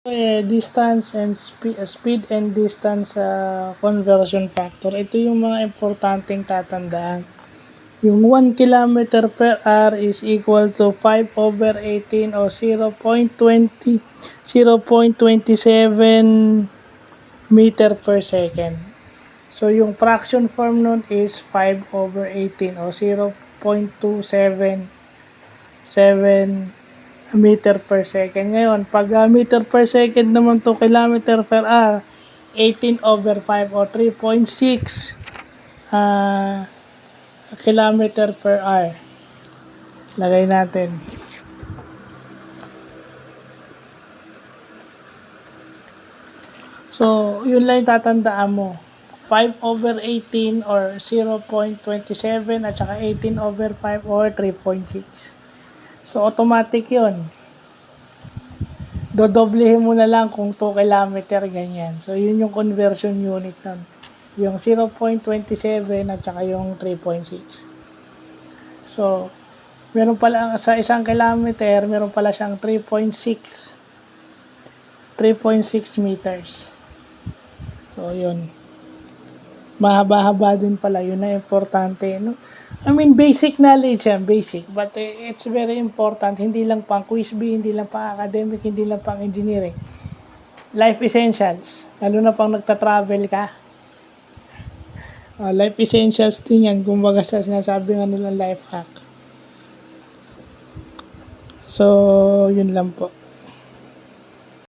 Distance and speed and distance conversion factor. Ito yung mga importanteng tatandaan. Yung 1 kilometer per hour is equal to 5/18 o 0.27 meter per second. So, yung fraction form nun is 5/18 o 0.277 meter per second. Ngayon, pag meter per second naman to kilometer per hour, 18/5 o 3.6 kilometer per hour. Lagay natin. So, yun lang yung tatandaan mo. 5/18 or 0.27 at saka 18/5 or 3.6. So, automatic yun. Dodoblehin mo na lang kung 2 kilometer, ganyan. So, yun yung conversion unit nun. Yung 0.27 at saka yung 3.6. So, meron pala sa 1 kilometer, meron pala siyang 3.6 meters. So, yun. Mahaba-haba din pala. Yun na importante, no? I mean, basic knowledge yan, basic. But it's very important. Hindi lang pang quiz bee, hindi lang pang academic, hindi lang pang engineering. Life essentials. Lalo na pang nagta-travel ka. Life essentials din yan. Kumbaga sa sinasabi nga nilang life hack. So, yun lang po.